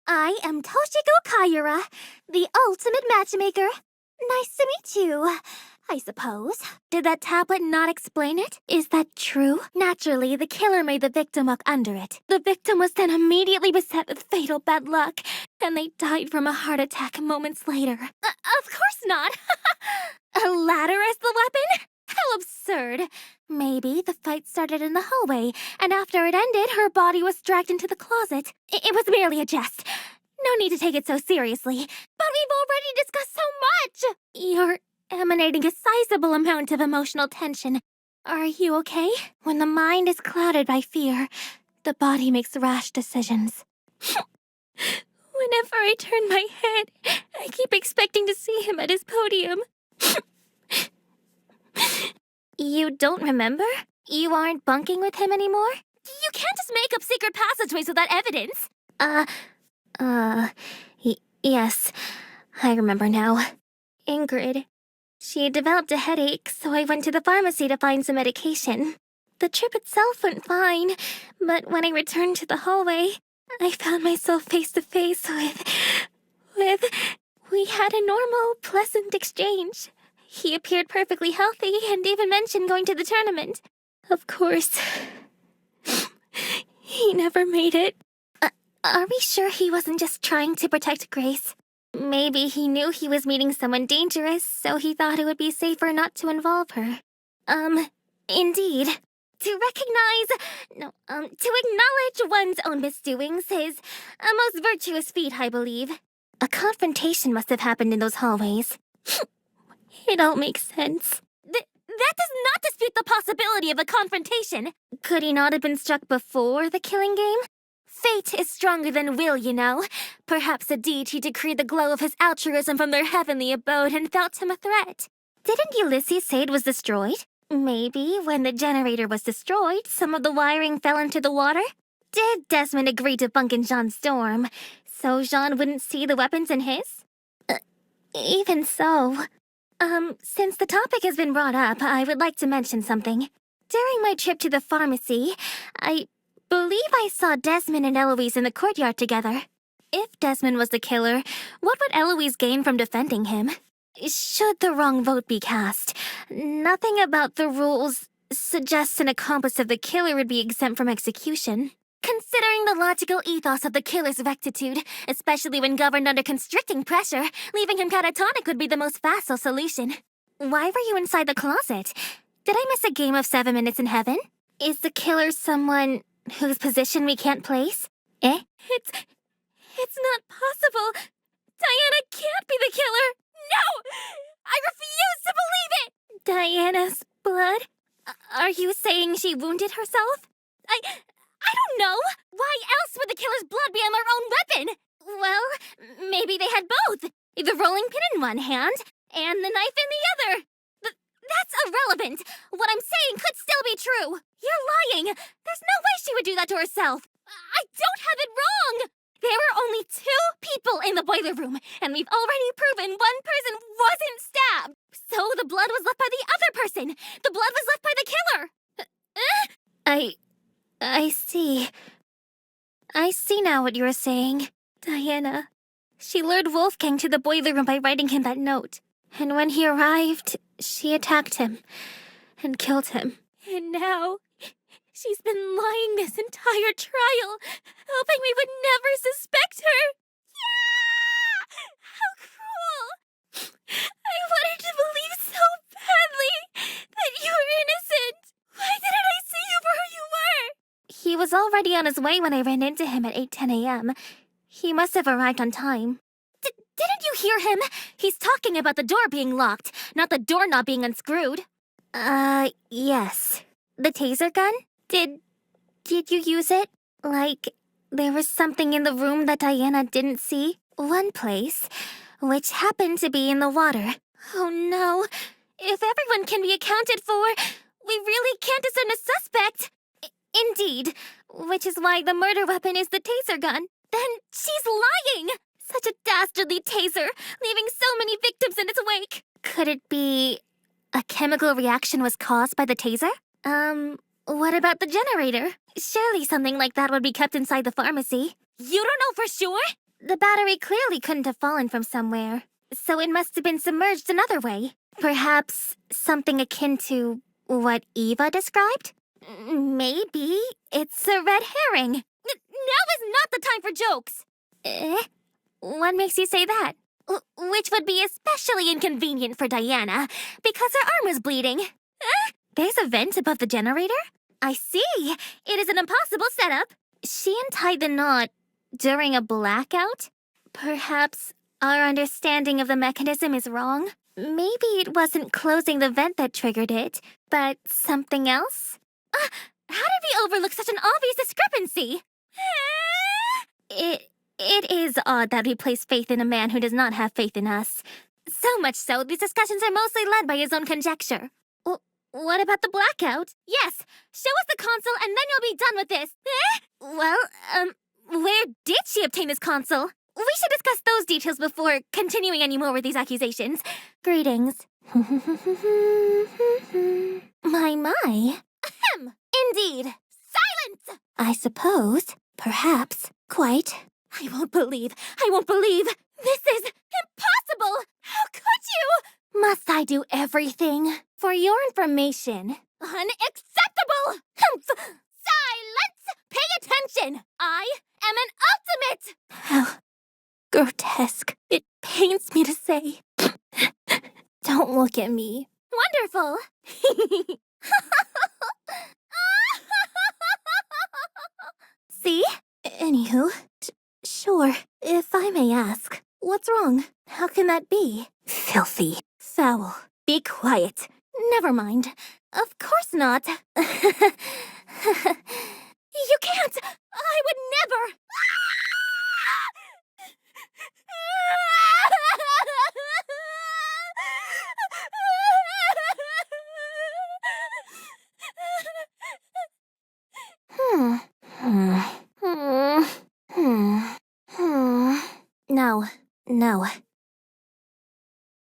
I am Toshiko Kayura, the ultimate matchmaker. Nice to meet you, I suppose. Did that tablet not explain it? Is that true? Naturally, the killer made the victim walk under it. The victim was then immediately beset with fatal bad luck, and they died from a heart attack moments later. Of course not! A ladder as the weapon? How absurd. Maybe the fight started in the hallway, and after it ended, her body was dragged into the closet. It was merely a jest. No need to take it so seriously. But we've already discussed so much! You're emanating a sizable amount of emotional tension. Are you okay? When the mind is clouded by fear, the body makes rash decisions. Whenever I turn my head, I keep expecting to see him at his podium. You don't remember? You aren't bunking with him anymore? You can't just make up secret passageways without evidence! Yes, I remember now. Ingrid. She developed a headache, so I went to the pharmacy to find some medication. The trip itself went fine, but when I returned to the hallway, I found myself face to face with... We had a normal, pleasant exchange. He appeared perfectly healthy and even mentioned going to the tournament. Of course, he never made it. Are we sure he wasn't just trying to protect Grace? Maybe he knew he was meeting someone dangerous, so he thought it would be safer not to involve her. Indeed. To acknowledge one's own misdoings is a most virtuous feat, I believe. A confrontation must have happened in those hallways. It all makes sense. That does not dispute the possibility of a confrontation. Could he not have been struck before the killing game? Fate is stronger than will, you know. Perhaps a deity decreed the glow of his altruism from their heavenly abode and felt him a threat. Didn't Ulysses say it was destroyed? Maybe when the generator was destroyed, some of the wiring fell into the water? Did Desmond agree to bunk in Jean's dorm, so Jean wouldn't see the weapons in his? Even so... Since the topic has been brought up, I would like to mention something. During my trip to the pharmacy, I believe I saw Desmond and Eloise in the courtyard together. If Desmond was the killer, what would Eloise gain from defending him? Should the wrong vote be cast, nothing about the rules suggests an accomplice of the killer would be exempt from execution. Considering the logical ethos of the killer's rectitude, especially when governed under constricting pressure, leaving him catatonic would be the most facile solution. Why were you inside the closet? Did I miss a game of 7 Minutes in Heaven? Is the killer someone whose position we can't place? Eh? It's not possible. Diana can't be the killer. No! I refuse to believe it! Diana's blood? Are you saying she wounded herself? I don't know! Why else would the killer's blood be on their own weapon? Well, maybe they had both. The rolling pin in one hand, and the knife in the other. That's irrelevant. What I'm saying could still be true. You're lying. There's no way she would do that to herself. I don't have it wrong! There were only 2 people in the boiler room, and we've already proven one person wasn't stabbed. So the blood was left by the other person. The blood was left by the killer. I see. I see now what you were saying. Diana. She lured Wolfgang to the boiler room by writing him that note. And when he arrived, she attacked him and killed him. And now, she's been lying this entire trial, hoping we would never suspect her. Yeah! How cruel! I wanted to believe so badly that you were innocent. Why didn't I see you for who you were? He was already on his way when I ran into him at 8:10 a.m. He must have arrived on time. Didn't you hear him? He's talking about the door being locked, not the doorknob being unscrewed. Yes. The taser gun? Did you use it? Like, there was something in the room that Diana didn't see? One place, which happened to be in the water. Oh no. If everyone can be accounted for, we really can't discern a suspect. Indeed. Which is why the murder weapon is the taser gun. Then she's lying! Such a dastardly taser, leaving so many victims in its wake. Could it be a chemical reaction was caused by the taser? What about the generator? Surely something like that would be kept inside the pharmacy. You don't know for sure? The battery clearly couldn't have fallen from somewhere, so it must have been submerged another way. Perhaps something akin to what Eva described? Maybe it's a red herring. Now is not the time for jokes! What makes you say that? Which would be especially inconvenient for Diana, because her arm is bleeding. There's a vent above the generator? I see. It is an impossible setup. She untied the knot during a blackout? Perhaps our understanding of the mechanism is wrong? Maybe it wasn't closing the vent that triggered it, but something else? How did we overlook such an obvious discrepancy? It is odd that we place faith in a man who does not have faith in us. So much so, these discussions are mostly led by his own conjecture. What about the blackout? Yes, show us the console and then you'll be done with this. Well, where did she obtain this console? We should discuss those details before continuing any more with these accusations. Greetings. My. Ahem! Indeed. Silence! I suppose. Perhaps. Quite. I won't believe. This is impossible! How could you? Must I do everything? For your information. Unacceptable! Silence! Pay attention! I am an ultimate! How grotesque. It pains me to say. Don't look at me. Wonderful! See? Anywho, sure, if I may ask, what's wrong? How can that be? Filthy. Foul. Be quiet. Never mind. Of course not. You can't! I would never! No.